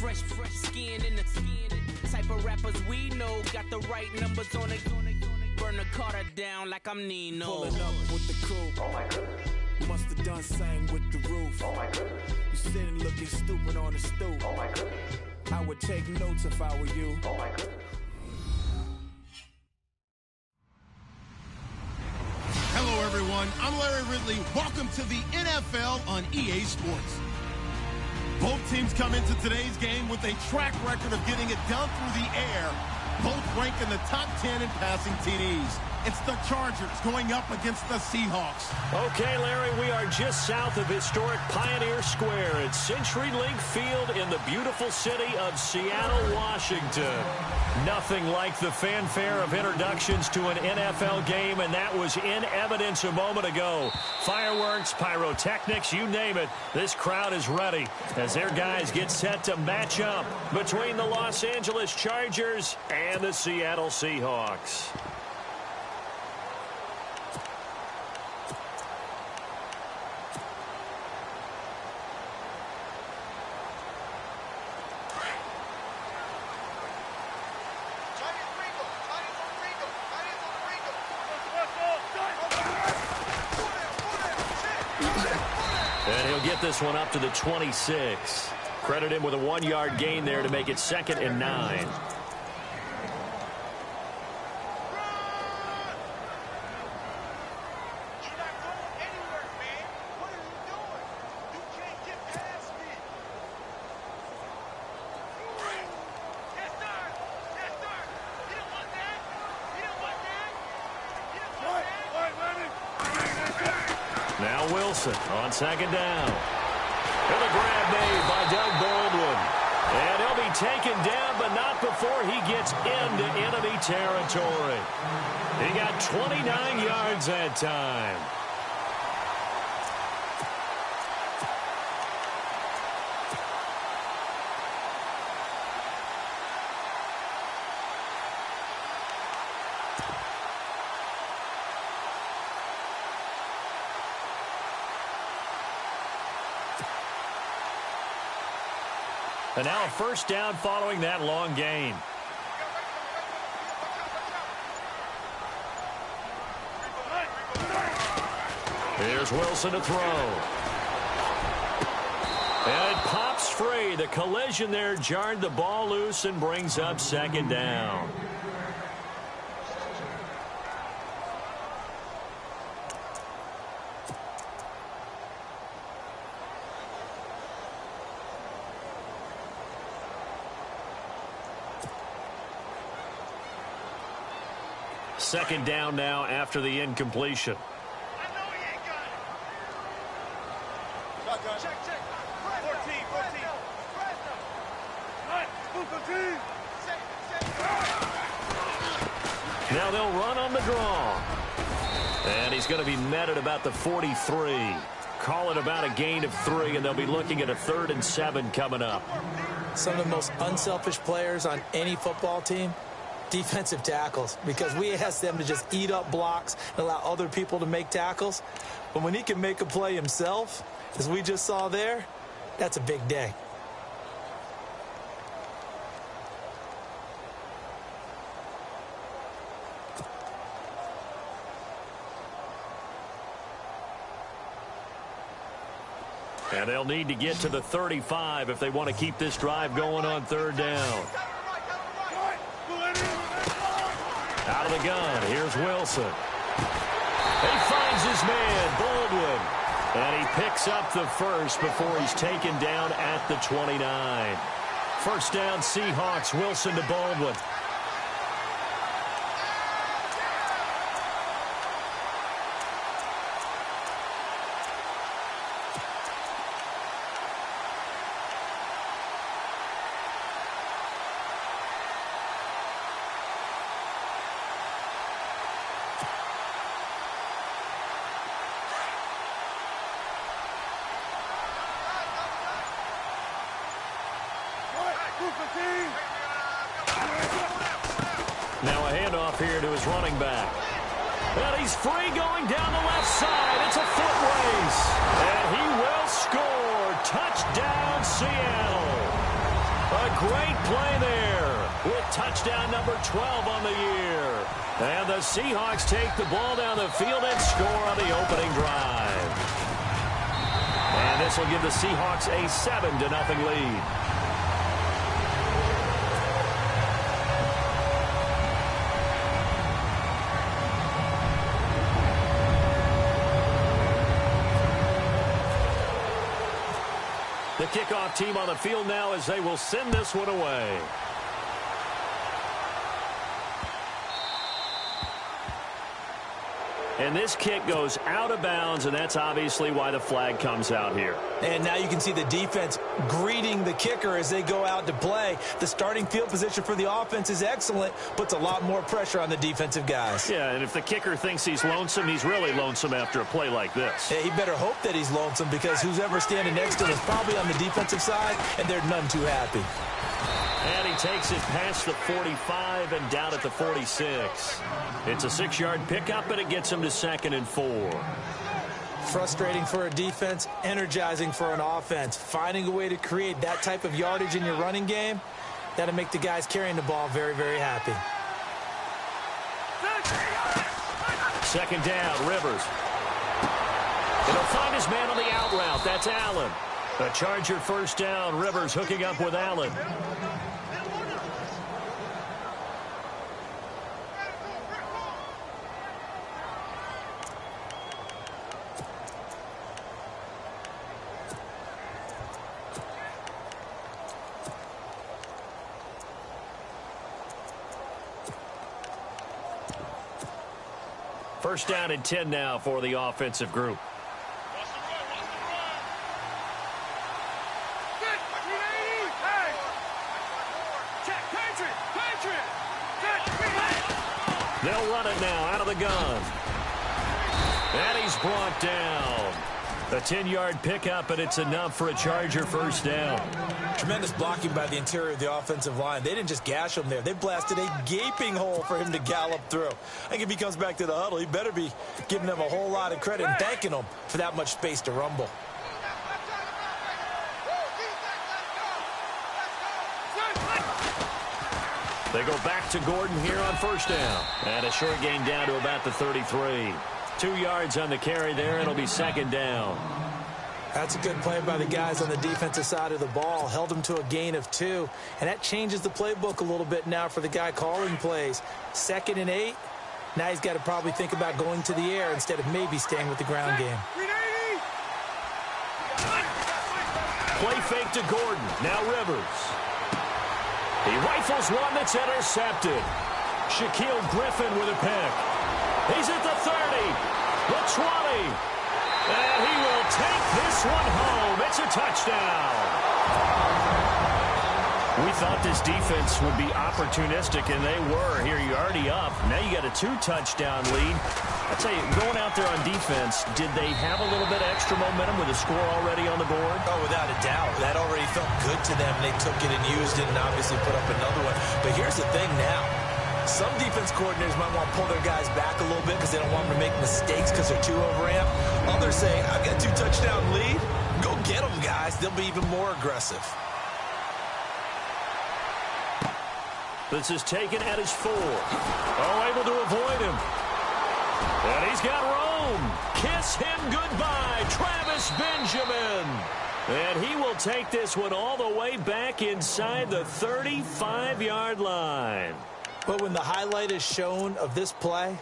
fresh skin in the type of rappers we know. Got the right numbers on it. Burn the Carter down like I'm Nino. Pulling up with the coupe. Oh my goodness. Must have done same with the roof. Oh my goodness. You sitting looking stupid on the stoop. Oh my goodness. I would take notes if I were you. Oh my goodness. Hello, everyone. I'm Larry Ridley. Welcome to the NFL on EA Sports. Both teams come into today's game with a track record of getting it done through the air. Both rank in the top 10 in passing TDs. It's the Chargers going up against the Seahawks. Okay, Larry, we are just south of historic Pioneer Square at CenturyLink Field in the beautiful city of Seattle, Washington. Nothing like the fanfare of introductions to an NFL game, and that was in evidence a moment ago. Fireworks, pyrotechnics, you name it. This crowd is ready as their guys get set to match up between the Los Angeles Chargers and the Seattle Seahawks. And he'll get this one up to the 26. Credit him with a 1-yard gain there to make it 2nd and 9. Now Wilson on 2nd down. And a grab made by Doug Baldwin. And he'll be taken down, but not before he gets into enemy territory. He got 29 yards that time. And now a 1st down following that long gain. Here's Wilson to throw. And it pops free. The collision there jarred the ball loose and brings up 2nd down. Second down now after the incompletion. Now they'll run on the draw. And he's going to be met at about the 43. Call it about a gain of 3, and they'll be looking at a 3rd and 7 coming up. Some of the most unselfish players on any football team, defensive tackles, because we ask them to just eat up blocks and allow other people to make tackles. But when he can make a play himself, as we just saw there, that's a big day. And they'll need to get to the 35 if they want to keep this drive going on 3rd down. Out of the gun, here's Wilson. He finds his man, Baldwin. And he picks up the 1st before he's taken down at the 29. 1st down, Seahawks, Wilson to Baldwin. Now a handoff here to his running back. And he's free going down the left side. It's a foot race. And he will score. Touchdown, Seattle. A great play there with touchdown number 12 on the year. And the Seahawks take the ball down the field and score on the opening drive. And this will give the Seahawks a 7-0 lead. The kickoff team on the field now as they will send this one away. And this kick goes out of bounds, and that's obviously why the flag comes out here. And now you can see the defense greeting the kicker as they go out to play. The starting field position for the offense is excellent, puts a lot more pressure on the defensive guys. Yeah, and if the kicker thinks he's lonesome, he's really lonesome after a play like this. Yeah, he better hope that he's lonesome because who's ever standing next to him is probably on the defensive side, and they're none too happy. And he takes it past the 45 and down at the 46. It's a 6-yard pickup, and it gets him to 2nd and 4. Frustrating for a defense, energizing for an offense. Finding a way to create that type of yardage in your running game, that'll make the guys carrying the ball very, very happy. 2nd down, Rivers. He'll find his man on the out route. That's Allen. A Charger 1st down. Rivers hooking up with Allen. First down and 10 now for the offensive group. They'll run it now out of the gun. And he's brought down. A 10-yard pickup, and it's enough for a Charger 1st down. Tremendous blocking by the interior of the offensive line. They didn't just gash him there. They blasted a gaping hole for him to gallop through. I think if he comes back to the huddle, he better be giving them a whole lot of credit and thanking them for that much space to rumble. They go back to Gordon here on 1st down. And a short gain down to about the 33. 2 yards on the carry there, and it'll be 2nd down. That's a good play by the guys on the defensive side of the ball. Held them to a gain of 2. And that changes the playbook a little bit now for the guy calling plays. 2nd and 8. Now he's got to probably think about going to the air instead of maybe staying with the ground game. Play fake to Gordon. Now Rivers. He rifles one that's intercepted. Shaquille Griffin with a pick. He's at the 30, the 20, and he will take this one home. It's a touchdown. We thought this defense would be opportunistic, and they were. Here you're already up. Now you got a 2-touchdown lead. I tell you, going out there on defense, did they have a little bit of extra momentum with a score already on the board? Oh, without a doubt. That already felt good to them. They took it and used it and obviously put up another one. But here's the thing now. Some defense coordinators might want to pull their guys back a little bit because they don't want them to make mistakes because they're too overamped. Others say, I've got a 2-touchdown lead. Go get them, guys. They'll be even more aggressive. This is taken at his 4. Oh, able to avoid him. And he's got Rome. Kiss him goodbye, Travis Benjamin. And he will take this one all the way back inside the 35-yard line. But when the highlight is shown of this play,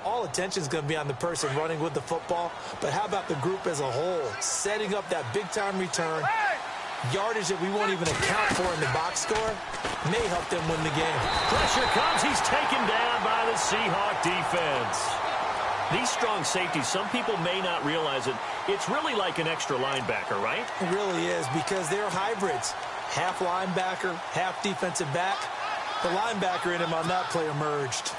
all attention is going to be on the person running with the football. But how about the group as a whole? Setting up that big-time return, yardage that we won't even account for in the box score, may help them win the game. Pressure comes. He's taken down by the Seahawk defense. These strong safeties, some people may not realize it. It's really like an extra linebacker, right? It really is because they're hybrids. Half linebacker, half defensive back. The linebacker in him on that play emerged.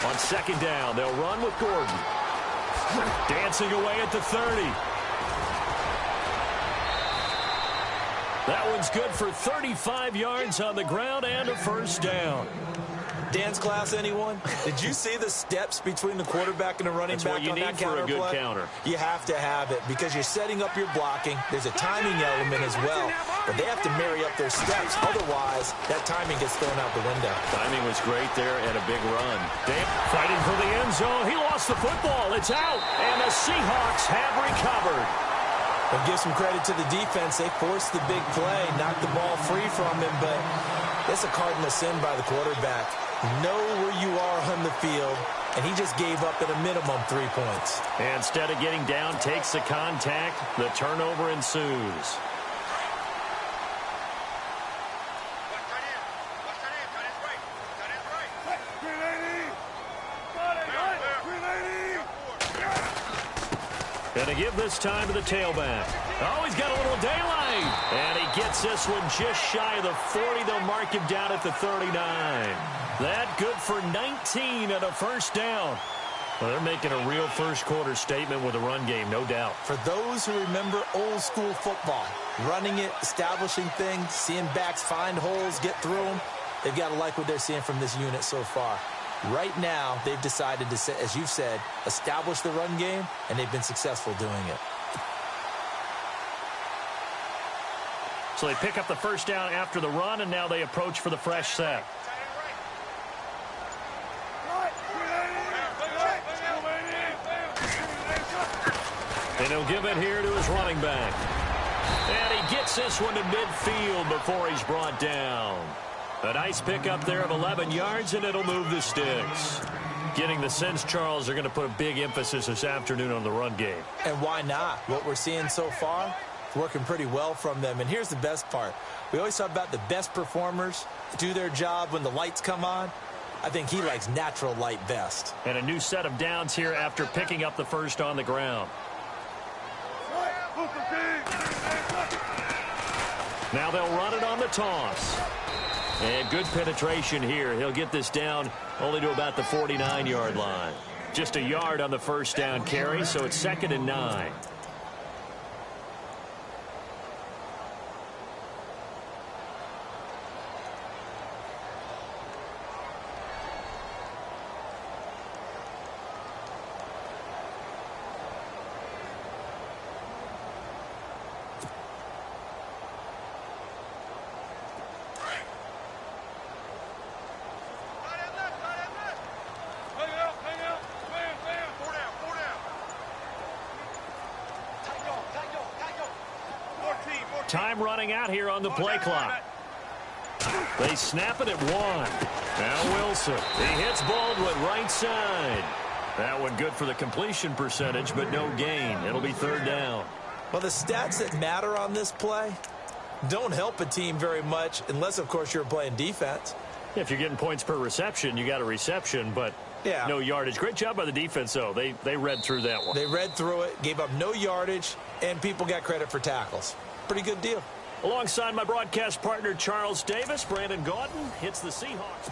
On 2nd down, they'll run with Gordon. Dancing away at the 30. That one's good for 35 yards on the ground and a 1st down. Dance class, anyone? Did you see the steps between the quarterback and the running back on that counter play? That's what you need for a good counter. You have to have it because you're setting up your blocking. There's a timing element as well, but they have to marry up their steps. Otherwise, that timing gets thrown out the window. Timing was great there and a big run. Fighting for the end zone. He lost the football. It's out, and the Seahawks have recovered. But give some credit to the defense. They forced the big play, knocked the ball free from him, but it's a cardinal sin by the quarterback. Know where you are on the field, and he just gave up at a minimum 3 points. And instead of getting down, takes the contact. The turnover ensues. Going to give this time to the tailback. Oh, he's got a little daylight. And he gets this one just shy of the 40. They'll mark him down at the 39. That good for 19 and a first down. Well, they're making a real first-quarter statement with a run game, no doubt. For those who remember old-school football, running it, establishing things, seeing backs find holes, get through them, they've got to like what they're seeing from this unit so far. Right now, they've decided to, as you've said, establish the run game, and they've been successful doing it. So they pick up the first down after the run, and now they approach for the fresh set. And he'll give it here to his running back. And he gets this one to midfield before he's brought down. A nice pickup there of 11 yards, and it'll move the sticks. Getting the sense, Charles, they're going to put a big emphasis this afternoon on the run game. And why not? What we're seeing so far, it's working pretty well from them. And here's the best part. We always talk about the best performers do their job when the lights come on. I think he likes natural light best. And a new set of downs here after picking up the first on the ground. Now they'll run it on the toss. And good penetration here. He'll get this down only to about the 49-yard line. Just a yard on the first down carry, so it's 2nd and 9. Time running out here on the play clock. They snap it at 1. Now Wilson. He hits Baldwin right side. That one good for the completion percentage, but no gain. It'll be 3rd down. Well, the stats that matter on this play don't help a team very much unless, of course, you're playing defense. If you're getting points per reception, you got a reception, but no yardage. Great job by the defense, though. They read through that one. They read through it, gave up no yardage, and people got credit for tackles. Pretty good deal. Alongside my broadcast partner, Charles Davis, Brandon Gaudin hits the Seahawks.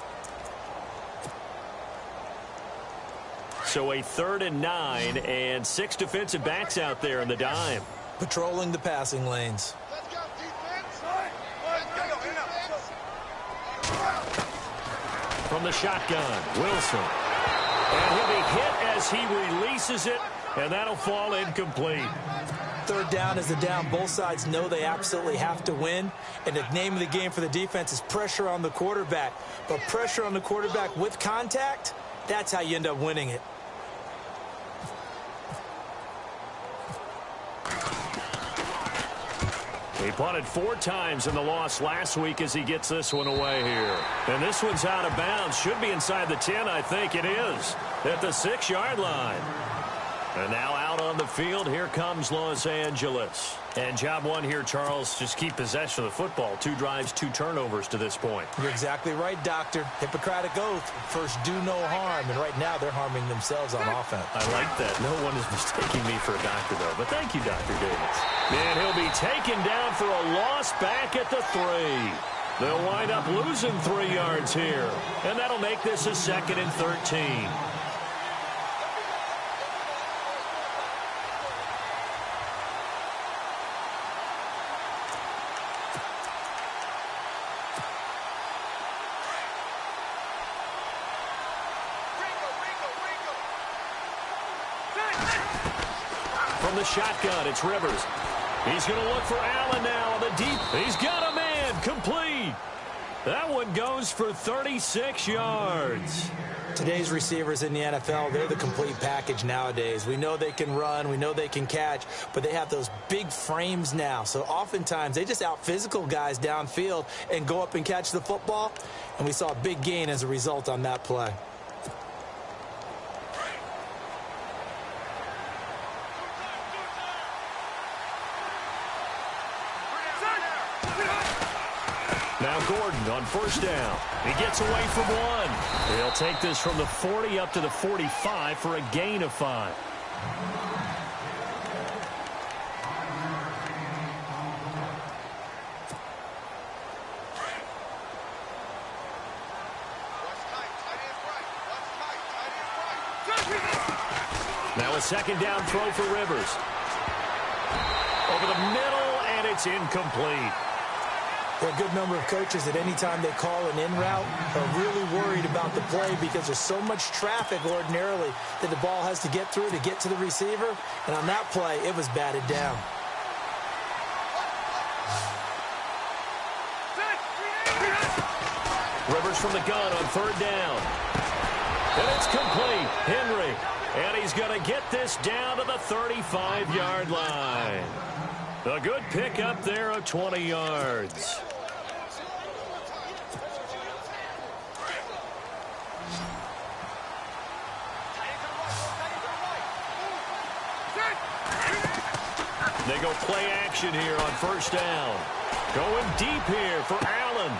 So a 3rd and 9 and 6 defensive backs out there in the dime. Patrolling the passing lanes. Let's go, defense. From the shotgun, Wilson. And he'll be hit as he releases it, and that'll fall incomplete. 3rd down is the down. Both sides know they absolutely have to win. And the name of the game for the defense is pressure on the quarterback. But pressure on the quarterback with contact, that's how you end up winning it. He punted 4 times in the loss last week as he gets this one away here. And this one's out of bounds. Should be inside the 10, I think it is. At the 6-yard line. And now out on the field, here comes Los Angeles. And job one here, Charles, just keep possession of the football. 2 drives, 2 turnovers to this point. You're exactly right, Doctor. Hippocratic oath. First, do no harm. And right now, they're harming themselves on offense. I like that. No one is mistaking me for a doctor, though. But thank you, Dr. Davis. And he'll be taken down for a loss back at the 3. They'll wind up losing 3 yards here. And that'll make this a 2nd and 13. from the shotgun. It's Rivers. He's going to look for Allen now on the deep. He's got a man. Complete. That one goes for 36 yards. Today's receivers in the NFL, they're the complete package nowadays. We know they can run, we know they can catch, but they have those big frames now. So oftentimes they just out-physical guys downfield and go up and catch the football. And we saw a big gain as a result on that play. Now Gordon on first down. He gets away from one. He'll take this from the 40 up to the 45 for a gain of 5. Now a second down throw for Rivers. Over the middle, and it's incomplete. There are a good number of coaches at any time they call an in route are really worried about the play because there's so much traffic ordinarily that the ball has to get through to get to the receiver. And on that play, it was batted down. Rivers from the gun on third down. And it's complete. Henry. And he's going to get this down to the 35-yard line. A good pickup there of 20 yards. They go play action here on first down. Going deep here for Allen.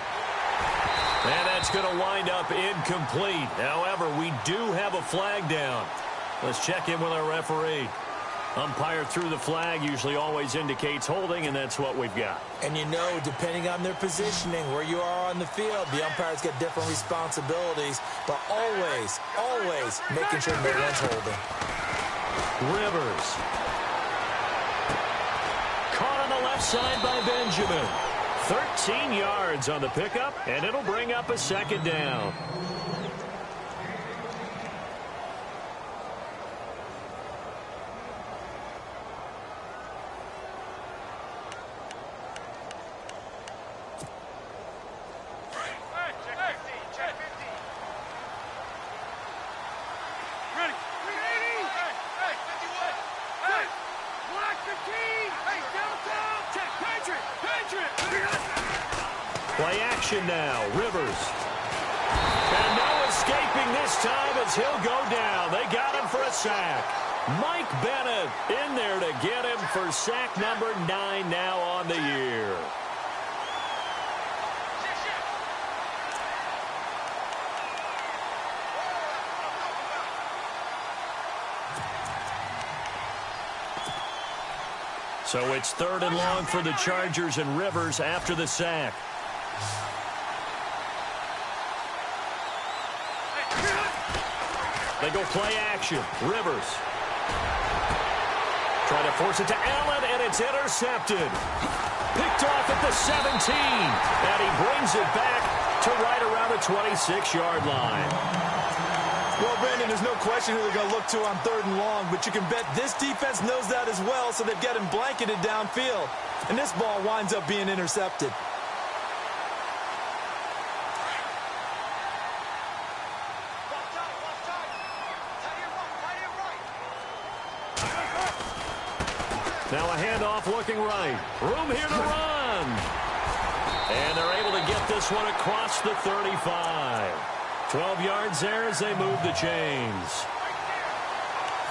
And that's going to wind up incomplete. However, we do have a flag down. Let's check in with our referee. Umpire threw the flag, usually always indicates holding, and that's what we've got. And you know, depending on their positioning, where you are on the field, the umpire's got different responsibilities, but always, always making sure no one's holding. Rivers. Caught on the left side by Benjamin. 13 yards on the pickup, and it'll bring up a second down. Play action now. Rivers. And no escaping this time as he'll go down. They got him for a sack. Mike Bennett in there to get him for sack number 9 now on the year. So it's 3rd and long for the Chargers, and Rivers after the sack. They go play action. Rivers. Trying to force it to Allen, and it's intercepted. Picked off at the 17, and he brings it back to right around the 26-yard line. Well, Brandon, there's no question who they're going to look to on 3rd and long, but you can bet this defense knows that as well, so they've got him blanketed downfield. And this ball winds up being intercepted. Now a handoff looking right. Room here to run. And they're able to get this one across the 35. 12 yards there as they move the chains.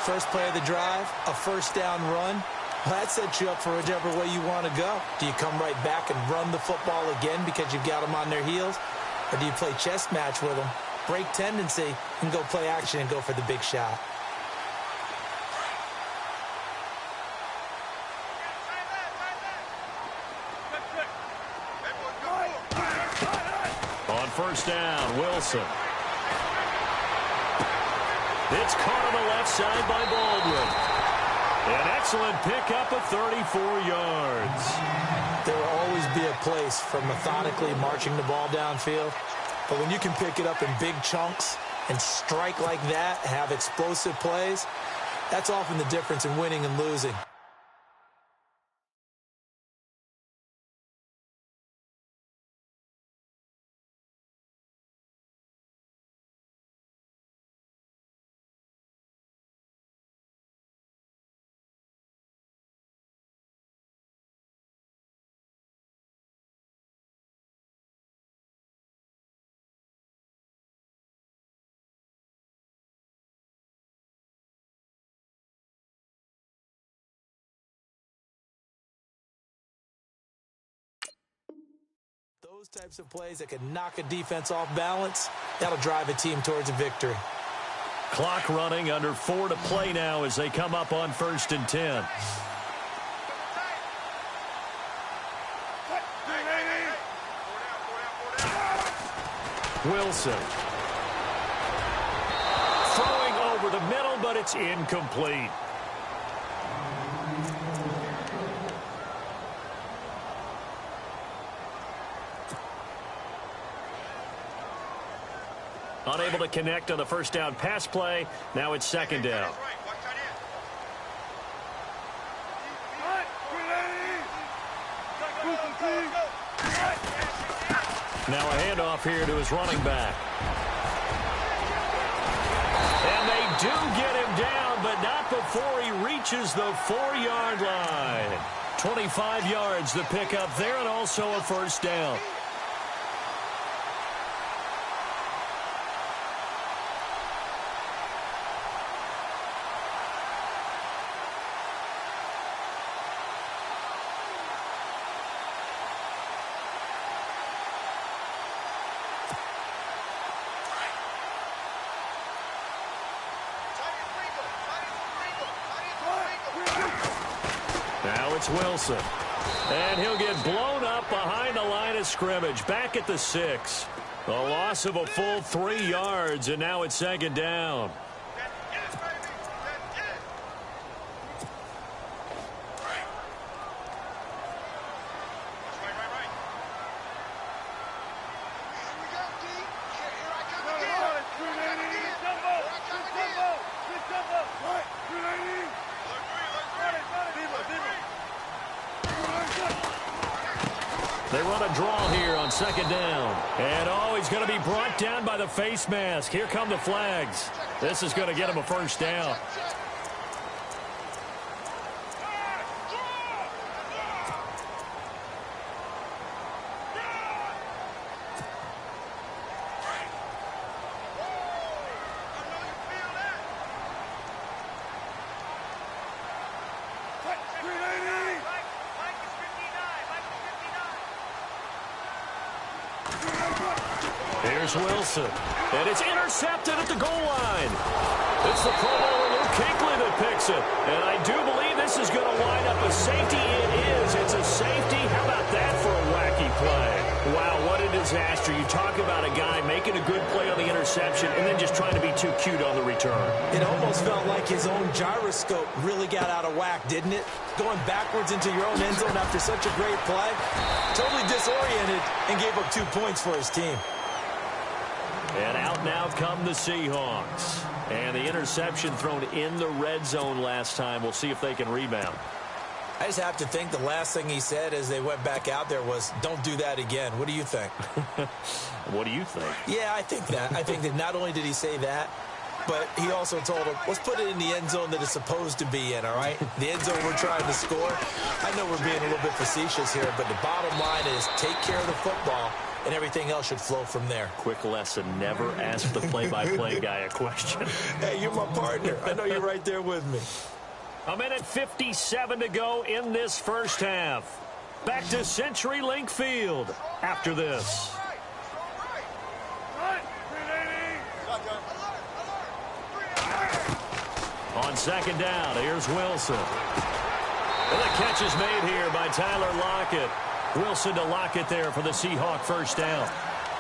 First play of the drive, a first down run. Well, that sets you up for whichever way you want to go. Do you come right back and run the football again because you've got them on their heels? Or do you play chess match with them, break tendency, and go play action and go for the big shot? On first down, Wilson. It's caught on the left side by Baldwin. An excellent pickup of 34 yards. There will always be a place for methodically marching the ball downfield. But when you can pick it up in big chunks and strike like that, have explosive plays, That's often the difference in winning and losing. Those types of plays that can knock a defense off balance, that'll drive a team towards a victory. Clock running, under 4 to play now as they come up on 1st and 10. Wilson. Throwing over the middle, but it's incomplete. Unable to connect on the first down pass play. Now it's 2nd down. Now a handoff here to his running back. And they do get him down, but not before he reaches the 4-yard line. 25 yards the pickup there, and also a first down. Now it's Wilson. And he'll get blown up behind the line of scrimmage. Back at the 6. A loss of a full 3 yards, and now it's 2nd down. They run a draw here on 2nd down. And, he's going to be brought down by the face mask. Here come the flags. This is going to get him a first down. Here's Wilson. And it's intercepted at the goal line. It's the Pro Bowler Luke Kuechly that picks it. And I do believe this is going to wind up a safety. It is. It's a safety. How about that for a wacky play? Wow, what a disaster. You talk about a guy making a good play on the interception and then just trying to be too cute on the return. It almost felt like his own gyroscope really got out of whack, didn't it? Going backwards into your own end zone after such a great play. Totally disoriented and gave up 2 points for his team. And out now come the Seahawks. And the interception thrown in the red zone last time. We'll see if they can rebound. I just have to think the last thing he said as they went back out there was, don't do that again. What do you think? What do you think? Yeah, I think that. I think that not only did he say that, but he also told him, let's put it in the end zone that it's supposed to be in, all right? The end zone we're trying to score. I know we're being a little bit facetious here, but the bottom line is take care of the football, and everything else should flow from there. Quick lesson, never ask the play-by-play guy a question. Hey, you're my partner. I know you're right there with me. 1:57 to go in this first half. Back to CenturyLink Field after this. On 2nd down, here's Wilson. And the catch is made here by Tyler Lockett. Wilson to Lockett there for the Seahawk first down.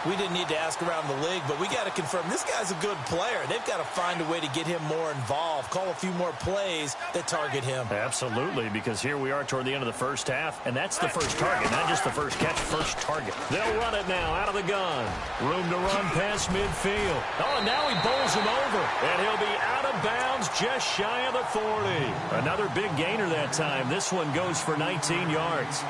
We didn't need to ask around the league, but we got to confirm this guy's a good player. They've got to find a way to get him more involved, call a few more plays that target him. Absolutely, because here we are toward the end of the first half, and that's the first target, not just the first catch, first target. They'll run it now out of the gun. Room to run past midfield. Oh, and now he bowls him over, and he'll be out of bounds just shy of the 40. Another big gainer that time. This one goes for 19 yards.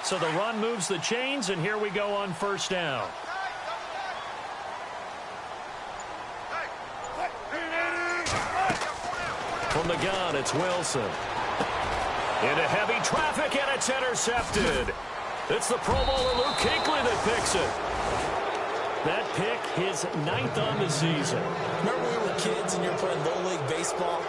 So the run moves the chains, and here we go on first down. From the gun, it's Wilson. Into heavy traffic, and it's intercepted. It's the Pro Bowler Luke Kuechly that picks it. That pick, his 9th on the season. Remember when we were kids and you were playing Little League Baseball,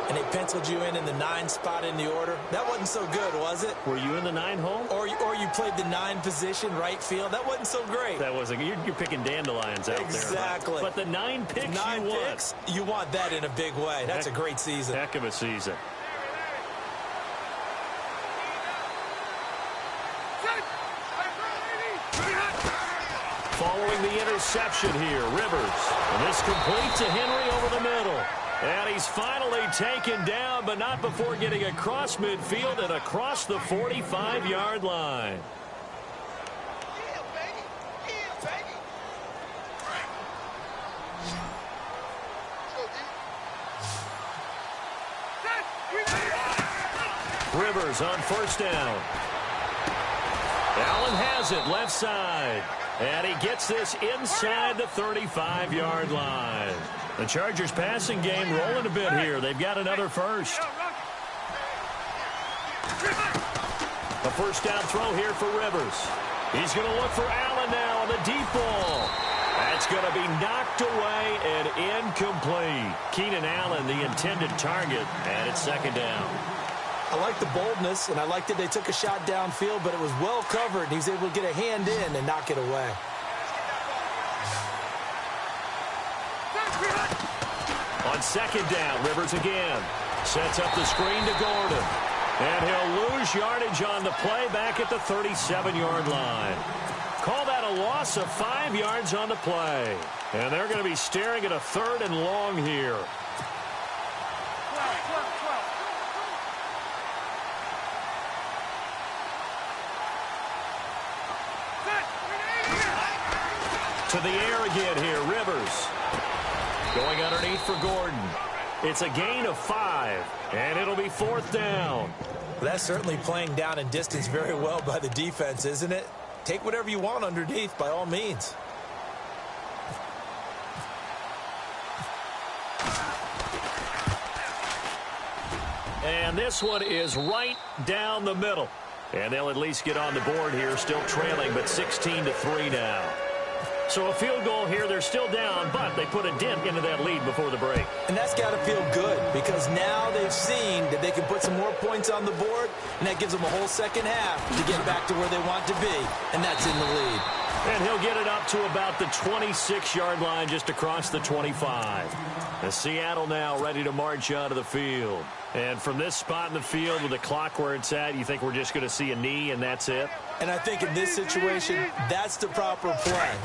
and they penciled you in the 9 spot in the order? That wasn't so good, was it? Were you in the 9 hole? Or you played the 9 position, right field? That wasn't so great. That wasn't. You're picking dandelions out there. Exactly. But the 9 picks you want. You want that in a big way. That's a great season. Heck of a season. Following the interception here, Rivers. And this complete to Henry over the middle. And he's finally taken down, but not before getting across midfield and across the 45-yard line. Rivers on first down. Allen has it left side. And he gets this inside the 35-yard line. The Chargers passing game rolling a bit here. They've got another first. A first down throw here for Rivers. He's going to look for Allen now on the deep ball. That's going to be knocked away and incomplete. Keenan Allen, the intended target, and it's second down. I like the boldness, and I like that they took a shot downfield, but it was well covered, and he's able to get a hand in and knock it away. On second down, Rivers again. Sets up the screen to Gordon. And he'll lose yardage on the play back at the 37-yard line. Call that a loss of 5 yards on the play. And they're going to be staring at a 3rd and long here. To the air again here, Rivers. Going underneath for Gordon. It's a gain of 5, and it'll be 4th down. That's certainly playing down in distance very well by the defense, isn't it? Take whatever you want underneath, by all means. And this one is right down the middle. And they'll at least get on the board here, still trailing, but 16-3 now. So a field goal here, they're still down, but they put a dent into that lead before the break. And that's got to feel good, because now they've seen that they can put some more points on the board, and that gives them a whole second half to get back to where they want to be, and that's in the lead. And he'll get it up to about the 26-yard line, just across the 25. And Seattle now ready to march onto the field. And from this spot in the field with the clock where it's at, you think we're just going to see a knee and that's it? And I think in this situation, that's the proper play.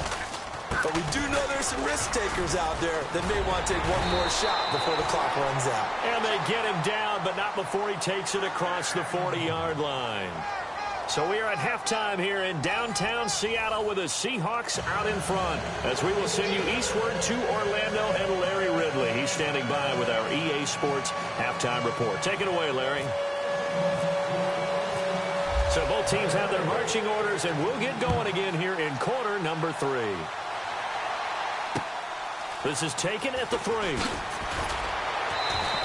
But we do know there's some risk takers out there that may want to take one more shot before the clock runs out. And they get him down, but not before he takes it across the 40-yard line. So we are at halftime here in downtown Seattle with the Seahawks out in front, as we will send you eastward to Orlando and Larry Ridley. He's standing by with our EA Sports halftime report. Take it away, Larry. So both teams have their marching orders, and we'll get going again here in quarter number 3. This is taken at the 3.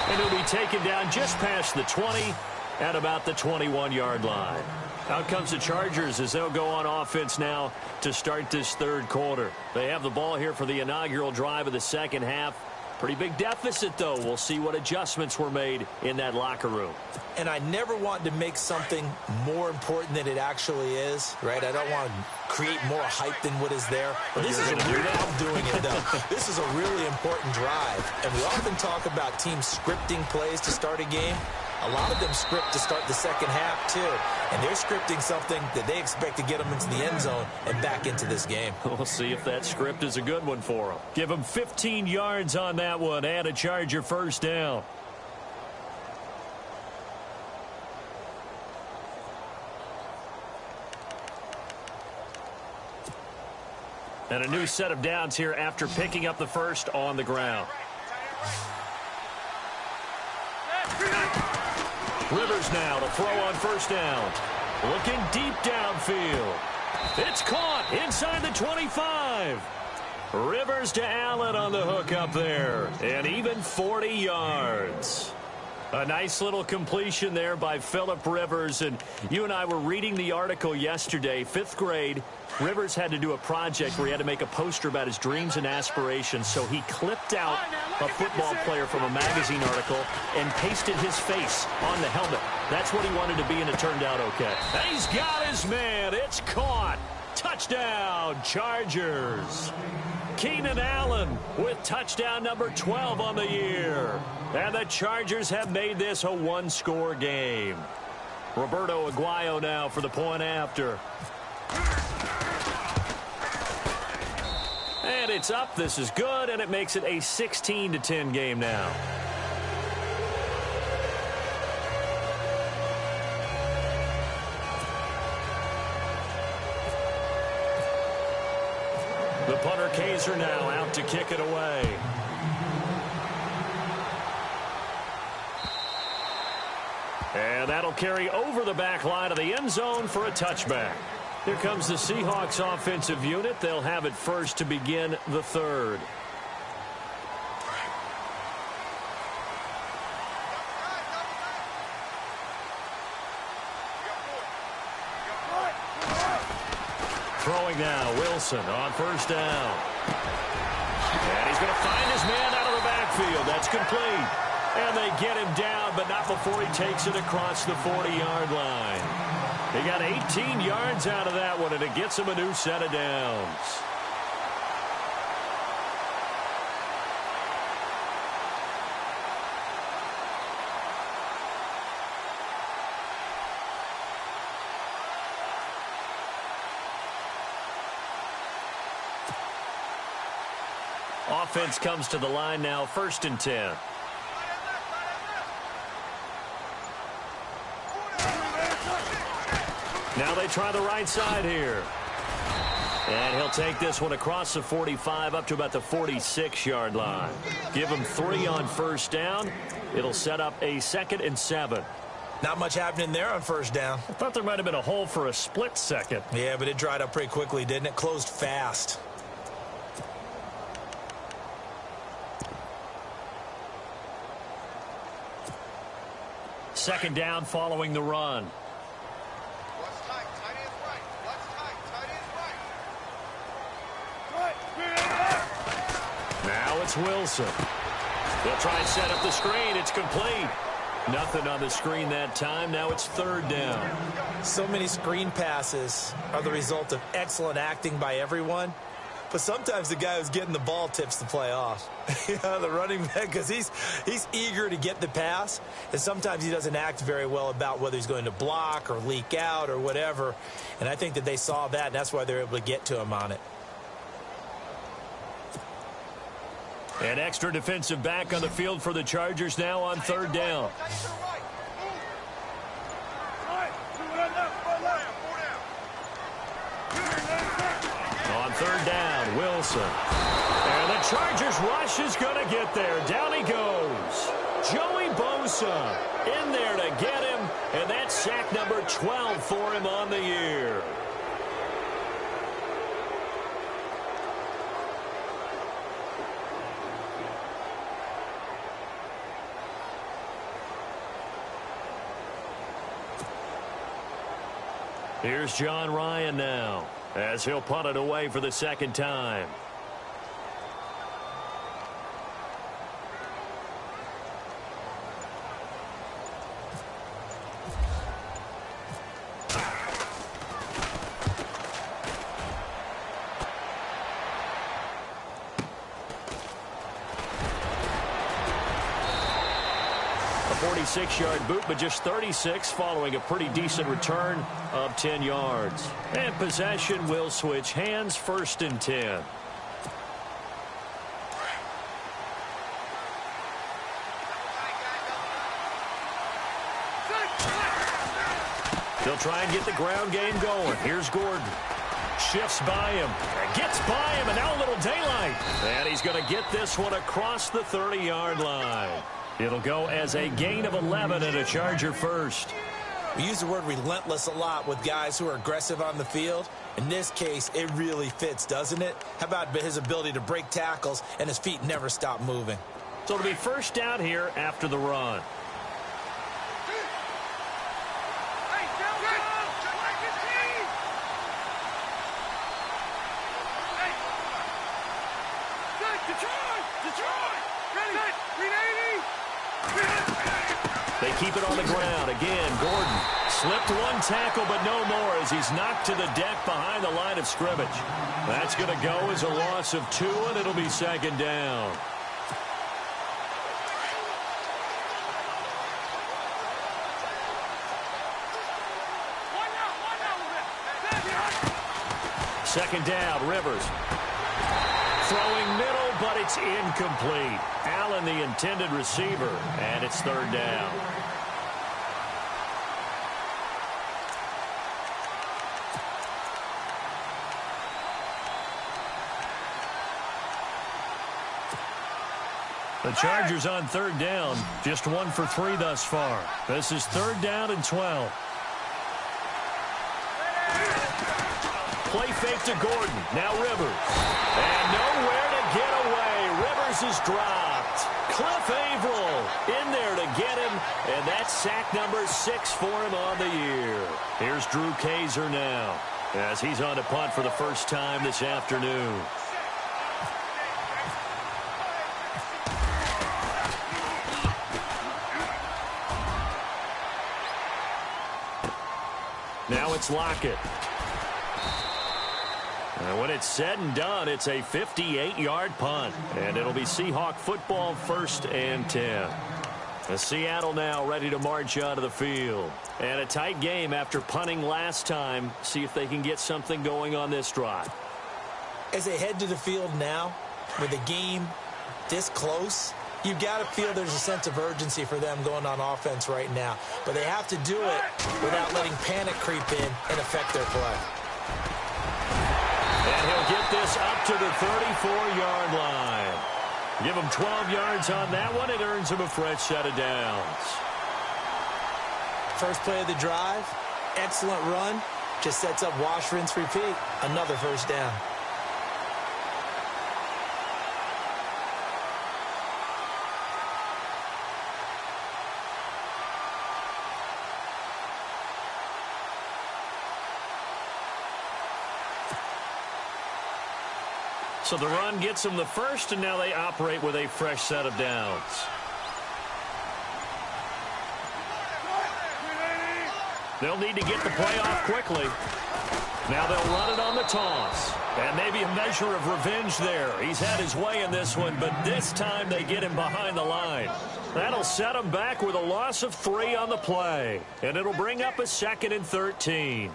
And it'll be taken down just past the 20 at about the 21-yard line. Out comes the Chargers as they'll go on offense now to start this third quarter. They have the ball here for the inaugural drive of the second half. Pretty big deficit, though. We'll see what adjustments were made in that locker room. And I never want to make something more important than it actually is, right? I don't want to create more hype than what is there. But this is a real, I'm doing it, though. This is a really important drive. And we often talk about teams scripting plays to start a game. A lot of them script to start the second half, too. And they're scripting something that they expect to get them into the end zone and back into this game. We'll see if that script is a good one for them. Give them 15 yards on that one and a Charger first down. And a new set of downs here after picking up the first on the ground. Rivers now to throw on first down. Looking deep downfield. It's caught inside the 25. Rivers to Allen on the hook up there. And even 40 yards. A nice little completion there by Phillip Rivers. And you and I were reading the article yesterday, 5th grade. Rivers had to do a project where he had to make a poster about his dreams and aspirations. So he clipped out a football player from a magazine article and pasted his face on the helmet. That's what he wanted to be, and it turned out okay. And he's got his man. It's caught. Touchdown, Chargers. Keenan Allen with touchdown number 12 on the year. And the Chargers have made this a one-score game. Roberto Aguayo now for the point after. And it's up. This is good, and it makes it a 16-10 game now. The punter Kaiser now out to kick it away. And that'll carry over the back line of the end zone for a touchback. Here comes the Seahawks offensive unit. They'll have it first to begin the third. Throwing now, Wilson on first down. And he's going to find his man out of the backfield. That's complete. And they get him down, but not before he takes it across the 40-yard line. He got 18 yards out of that one, and it gets him a new set of downs. Offense comes to the line now, 1st and 10. Now they try the right side here. And he'll take this one across the 45 up to about the 46-yard line. Give him 3 on first down. It'll set up a 2nd and 7. Not much happening there on first down. I thought there might have been a hole for a split second. Yeah, but it dried up pretty quickly, didn't it? Closed fast. Second down following the run. Now it's Wilson. They'll try and set up the screen. It's complete. Nothing on the screen that time. Now it's 3rd down. So many screen passes are the result of excellent acting by everyone. But sometimes the guy who's getting the ball tips the play off. The running back, because he's eager to get the pass, and sometimes he doesn't act very well about whether he's going to block or leak out or whatever. And I think that they saw that, and that's why they're able to get to him on it. An extra defensive back on the field for the Chargers now on 3rd down. On 3rd down, Wilson. And the Chargers rush is going to get there. Down he goes. Joey Bosa in there to get him. And that's sack number 12 for him on the year. Here's John Ryan now, as he'll punt it away for the 2nd time. 46-yard boot, but just 36 following a pretty decent return of 10 yards. And possession will switch hands, 1st and 10. They'll try and get the ground game going. Here's Gordon. Shifts by him. Gets by him, and now a little daylight. And he's going to get this one across the 30-yard line. It'll go as a gain of 11 and a Charger first. We use the word relentless a lot with guys who are aggressive on the field. In this case, it really fits, doesn't it? How about his ability to break tackles and his feet never stop moving? So it'll be 1st down here after the run. They keep it on the ground. Again, Gordon slipped one tackle, but no more as he's knocked to the deck behind the line of scrimmage. That's going to go as a loss of 2, and it'll be 2nd down. Second down, Rivers. Throwing middle, but it's incomplete. Allen, the intended receiver, and it's 3rd down. The Chargers on 3rd down, just 1 for 3 thus far. This is 3rd down and 12. Play fake to Gordon. Now Rivers. And nowhere to get away. Rivers is dropped. Cliff Averill in there to get him. And that's sack number 6 for him on the year. Here's Drew Kaiser now as he's on to punt for the first time this afternoon. Now it's Lockett. And when it's said and done, it's a 58-yard punt. And it'll be Seahawk football, 1st and 10. Seattle now ready to march out of the field. And a tight game after punting last time. See if they can get something going on this drive. As they head to the field now, with the game this close, you've got to feel there's a sense of urgency for them going on offense right now. But they have to do it without letting panic creep in and affect their play. And he'll get this up to the 34-yard line. Give him 12 yards on that one. It earns him a fresh set of downs. First play of the drive, excellent run. Just sets up wash, rinse, repeat. Another 1st down. So the run gets them the first, and now they operate with a fresh set of downs. They'll need to get the play off quickly. Now they'll run it on the toss. And maybe a measure of revenge there. He's had his way in this one, but this time they get him behind the line. That'll set him back with a loss of 3 on the play. And it'll bring up a 2nd and 13.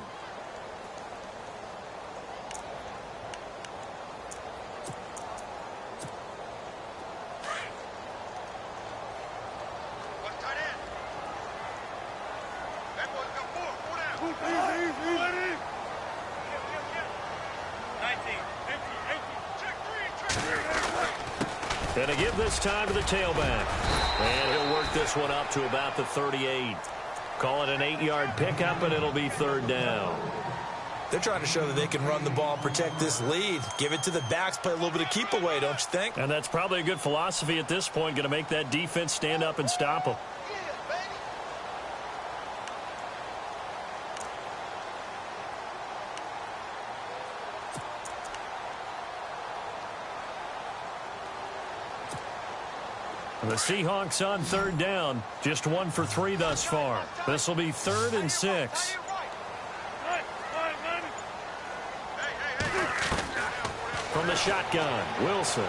And a give this time to the tailback. And he'll work this one up to about the 38. Call it an 8-yard pickup, and it'll be 3rd down. They're trying to show that they can run the ball and protect this lead. Give it to the backs, play a little bit of keep away, don't you think? And that's probably a good philosophy at this point, going to make that defense stand up and stop them. The Seahawks on 3rd down, just 1 for 3 thus far. This will be 3rd and 6. From the shotgun, Wilson.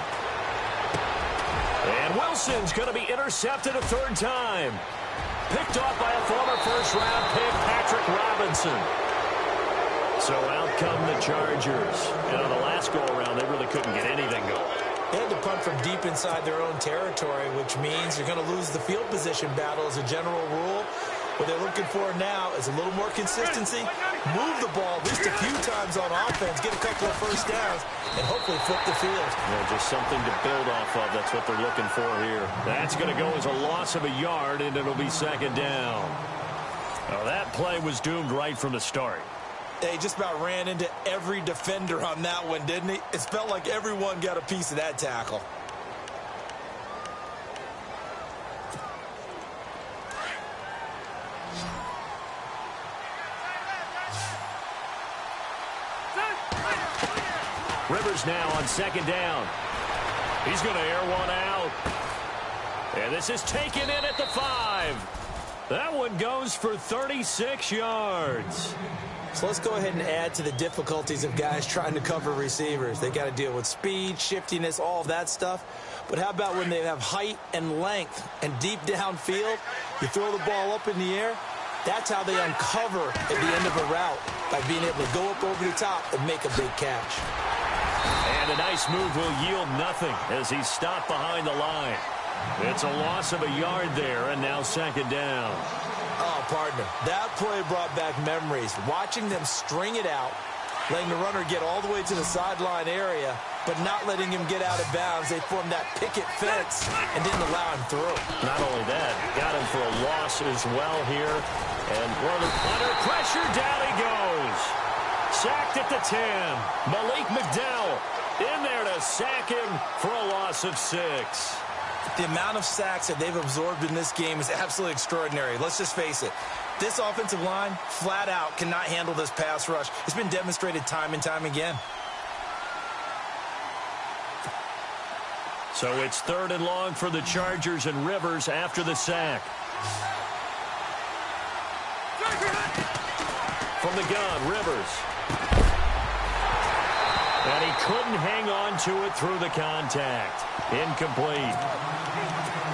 And Wilson's going to be intercepted a 3rd time. Picked off by a former first-round pick, Patrick Robinson. So out come the Chargers. And on the last go-around, they really couldn't get anything going. They had to punt from deep inside their own territory, which means you're going to lose the field position battle as a general rule. What they're looking for now is a little more consistency, move the ball at least a few times on offense, get a couple of first downs, and hopefully flip the field. Yeah, just something to build off of. That's what they're looking for here. That's going to go as a loss of a yard, and it'll be second down. Now, that play was doomed right from the start. He just about ran into every defender on that one, didn't he? It felt like everyone got a piece of that tackle. Rivers now on second down. He's going to air one out. And this is taken in at the 5. That one goes for 36 yards. So let's go ahead and add to the difficulties of guys trying to cover receivers. They got to deal with speed, shiftiness, all of that stuff. But how about when they have height and length and deep downfield? You throw the ball up in the air. That's how they uncover at the end of a route, by being able to go up over the top and make a big catch. And a nice move will yield nothing as he's stopped behind the line. It's a loss of a yard there, and now second down. Oh, partner, that play brought back memories. Watching them string it out, letting the runner get all the way to the sideline area, but not letting him get out of bounds. They formed that picket fence and didn't allow him through. Not only that, got him for a loss as well here. And under pressure, down he goes. Sacked at the 10. Malik McDowell in there to sack him for a loss of 6. The amount of sacks that they've absorbed in this game is absolutely extraordinary. Let's just face it. This offensive line, flat out, cannot handle this pass rush. It's been demonstrated time and time again. So it's 3rd and long for the Chargers, and Rivers after the sack. From the gun, Rivers. And he couldn't hang on to it through the contact. Incomplete.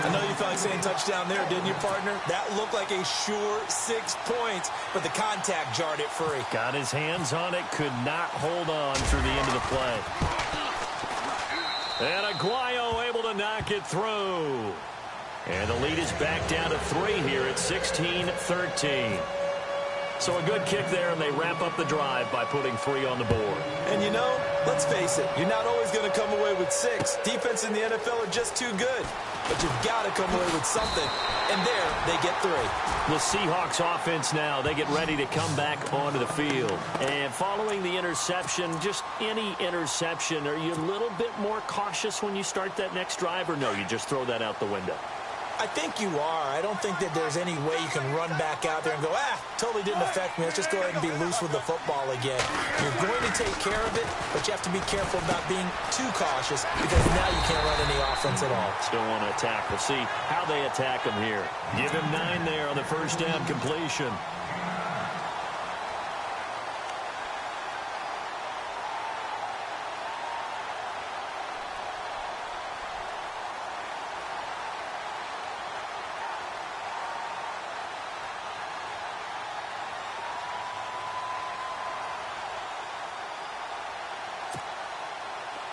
I know you felt like saying touchdown there, didn't you, partner? That looked like a sure 6 points, but the contact jarred it free. Got his hands on it, could not hold on through the end of the play. And Aguayo able to knock it through. And the lead is back down to 3 here at 16-13. So a good kick there, and they wrap up the drive by putting 3 on the board. And you know, let's face it, you're not always going to come away with 6. Defense in the NFL are just too good. But you've got to come away with something. And there, they get 3. The Seahawks offense now, they get ready to come back onto the field. And following the interception, just any interception, are you a little bit more cautious when you start that next drive, or no, you just throw that out the window? I think you are. I don't think that there's any way you can run back out there and go, totally didn't affect me. Let's just go ahead and be loose with the football again. You're going to take care of it, but you have to be careful about being too cautious, because now you can't run any offense at all. Still want to attack. We'll see how they attack him here. Give him 9 there on the first down completion.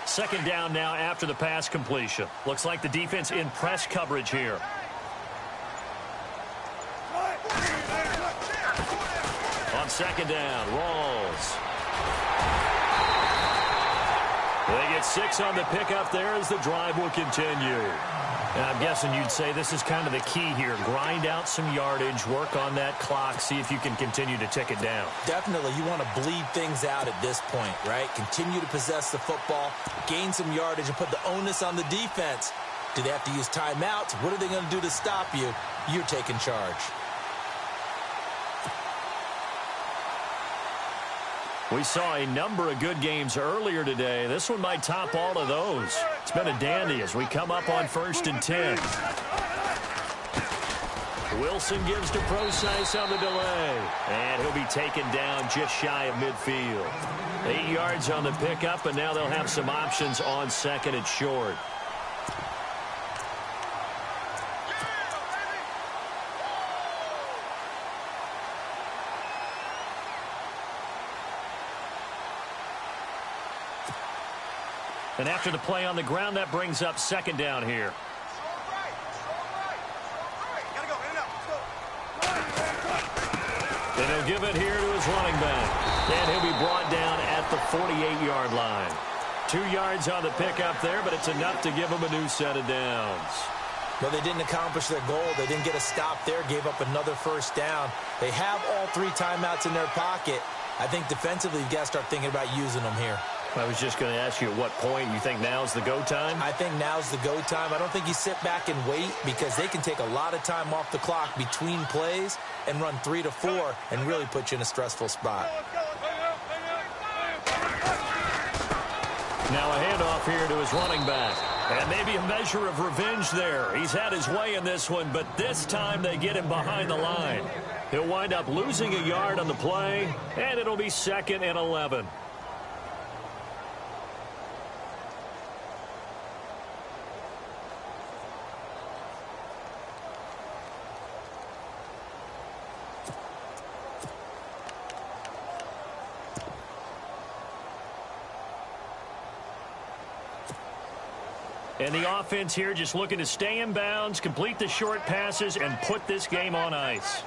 Second down now after the pass completion. Looks like the defense in press coverage here. On second down, Rawls. They get 6 on the pickup there as the drive will continue. And I'm guessing you'd say this is kind of the key here. Grind out some yardage, work on that clock, see if you can continue to tick it down. Definitely. You want to bleed things out at this point, right? Continue to possess the football, gain some yardage, and put the onus on the defense. Do they have to use timeouts? What are they going to do to stop you? You're taking charge. We saw a number of good games earlier today. This one might top all of those. It's been a dandy as we come up on 1st and 10. Wilson gives to Procise on the delay. And he'll be taken down just shy of midfield. 8 yards on the pickup, and now they'll have some options on 2nd and short. And after the play on the ground, that brings up second down here. And he'll give it here to his running back. And he'll be brought down at the 48-yard line. 2 yards on the pickup there, but it's enough to give him a new set of downs. Well, they didn't accomplish their goal. They didn't get a stop there, gave up another first down. They have all 3 timeouts in their pocket. I think defensively, you've got to start thinking about using them here. I was just going to ask you at what point you think now's the go time? I think now's the go time. I don't think you sit back and wait because they can take a lot of time off the clock between plays and run 3 to 4 and really put you in a stressful spot. Now a handoff here to his running back. And maybe a measure of revenge there. He's had his way in this one, but this time they get him behind the line. He'll wind up losing a yard on the play, and it'll be 2nd and 11. And the offense here just looking to stay in bounds, complete the short passes, and put this game on ice.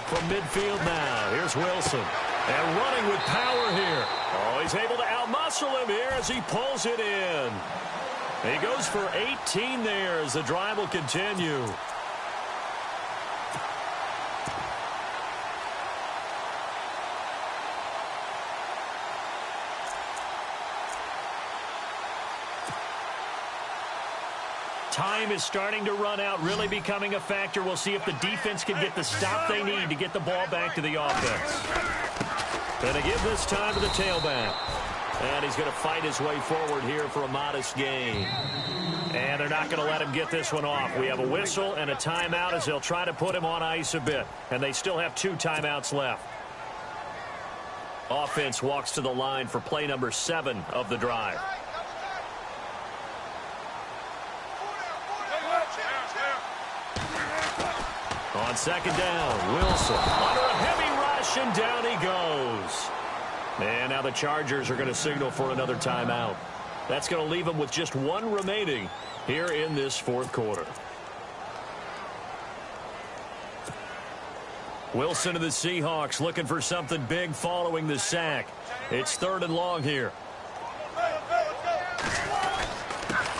From midfield now, here's Wilson. And running with power here. Oh, he's able to outmuscle him here as he pulls it in. He goes for 18 there as the drive will continue. Time is starting to run out, really becoming a factor. We'll see if the defense can get the stop they need to get the ball back to the offense. Going to give this time to the tailback. And he's going to fight his way forward here for a modest gain. And they're not going to let him get this one off. We have a whistle and a timeout as they'll try to put him on ice a bit. And they still have 2 timeouts left. Offense walks to the line for play number 7 of the drive. On second down, Wilson under a heavy rush, and down he goes. And now the Chargers are going to signal for another timeout. That's going to leave them with just 1 remaining here in this 4th quarter. Wilson of the Seahawks looking for something big following the sack. It's 3rd and long here.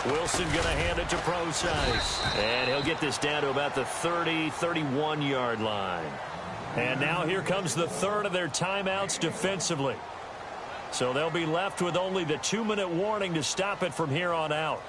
Wilson going to hand it to Procise. And he'll get this down to about the 30, 31-yard line. And now here comes the 3rd of their timeouts defensively. So they'll be left with only the 2-minute warning to stop it from here on out.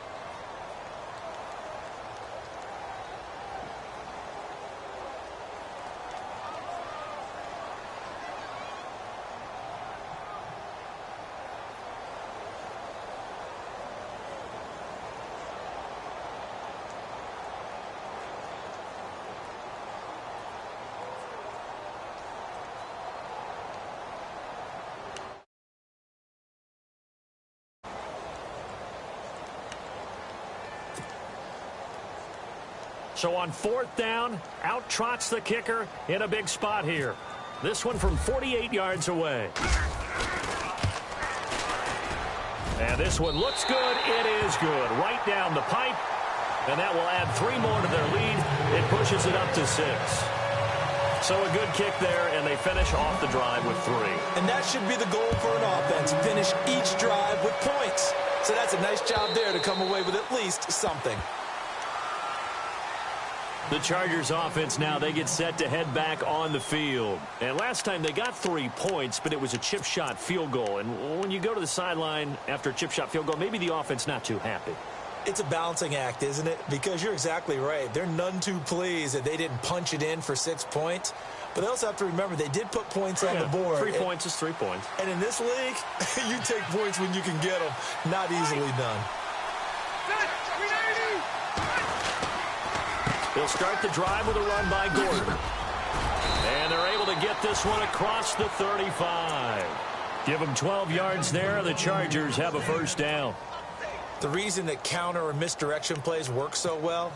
So on 4th down, out trots the kicker in a big spot here. This one from 48 yards away. And this one looks good. It is good. Right down the pipe. And that will add 3 more to their lead. It pushes it up to 6. So a good kick there, and they finish off the drive with 3. And that should be the goal for an offense. Finish each drive with points. So that's a nice job there to come away with at least something. The Chargers offense now, they get set to head back on the field. And last time they got 3 points, but it was a chip shot field goal. And when you go to the sideline after a chip shot field goal, maybe the offense not too happy. It's a balancing act, isn't it? Because you're exactly right. They're none too pleased that they didn't punch it in for 6 points. But they also have to remember they did put points on the board. 3 points is 3 points. And in this league, you take points when you can get them. Not easily done. They'll start the drive with a run by Gordon. And they're able to get this one across the 35. Give them 12 yards there. The Chargers have a 1st down. The reason that counter or misdirection plays work so well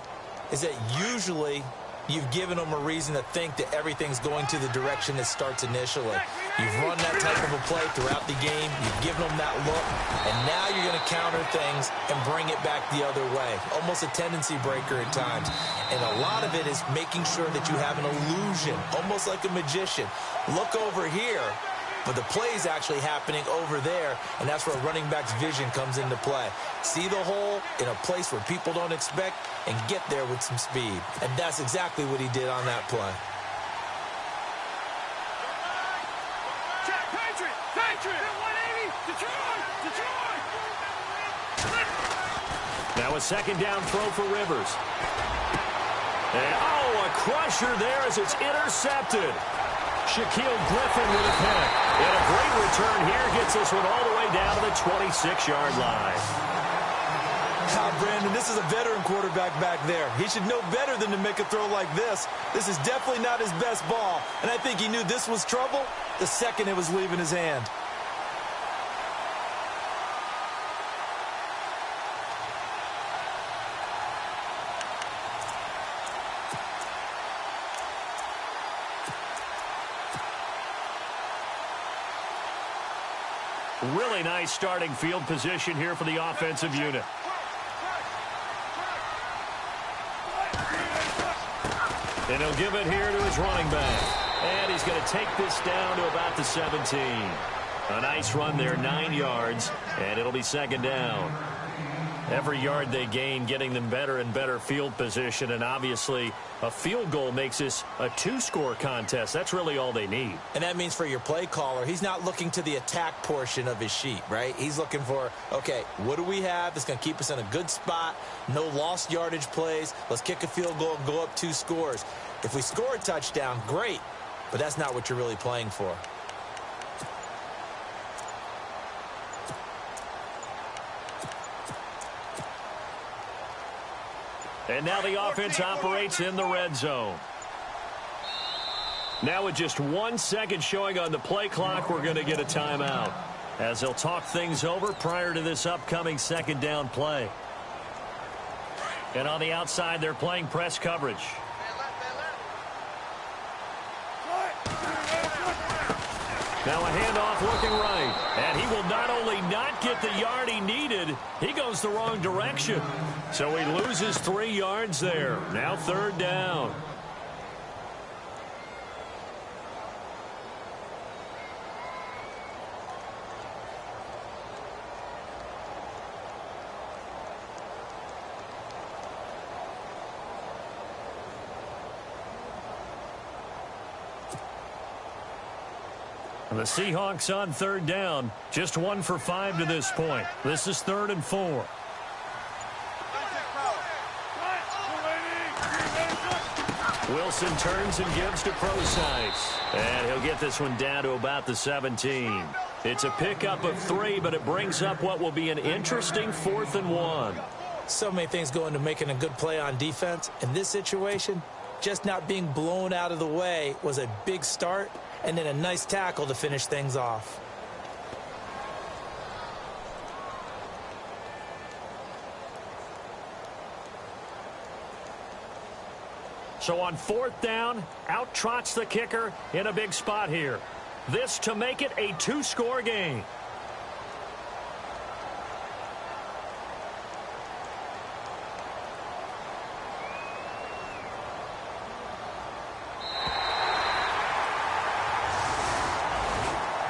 is that usually you've given them a reason to think that everything's going to the direction it starts initially. You've run that type of a play throughout the game. You've given them that look, and now you're going to counter things and bring it back the other way. Almost a tendency breaker at times. And a lot of it is making sure that you have an illusion, almost like a magician. Look over here, but the play is actually happening over there, and that's where running back's vision comes into play. See the hole in a place where people don't expect and get there with some speed. And that's exactly what he did on that play. Now a second down throw for Rivers. And, a crusher there as it's intercepted. Shaquille Griffin with a pick. And a great return here gets this one all the way down to the 26-yard line. Brandon, this is a veteran quarterback back there. He should know better than to make a throw like this. This is definitely not his best ball, and I think he knew this was trouble the second it was leaving his hand. Really nice starting field position here for the offensive unit. And he'll give it here to his running back. And he's going to take this down to about the 17. A nice run there, 9 yards, and it'll be second down. Every yard they gain getting them better and better field position, and obviously a field goal makes this a 2-score contest. That's really all they need. And that means for your play caller, he's not looking to the attack portion of his sheet, right? He's looking for, okay, what do we have that's going to keep us in a good spot? No lost yardage plays. Let's kick a field goal and go up 2 scores. If we score a touchdown, great, but that's not what you're really playing for. And now the offense operates in the red zone. Now with just 1 second showing on the play clock, we're going to get a timeout as they'll talk things over prior to this upcoming second down play. And on the outside, they're playing press coverage. Now a handoff looking right. And he will not only not get the yard he needed, he goes the wrong direction. So he loses 3 yards there. Now third down. The Seahawks on third down, just 1 for 5 to this point. This is 3rd and 4. Wilson turns and gives to Procise. And he'll get this one down to about the 17. It's a pickup of 3, but it brings up what will be an interesting 4th and 1. So many things go into making a good play on defense. In this situation, just not being blown out of the way was a big start, and then a nice tackle to finish things off. So on 4th down, out trots the kicker in a big spot here. This to make it a 2-score game.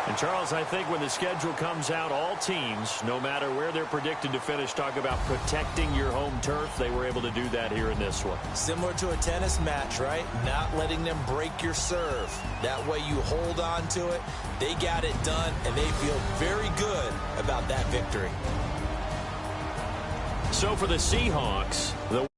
And Charles, I think when the schedule comes out, all teams, no matter where they're predicted to finish, talk about protecting your home turf. They were able to do that here in this one. Similar to a tennis match, right? Not letting them break your serve. That way you hold on to it. They got it done, and they feel very good about that victory. So for the Seahawks, the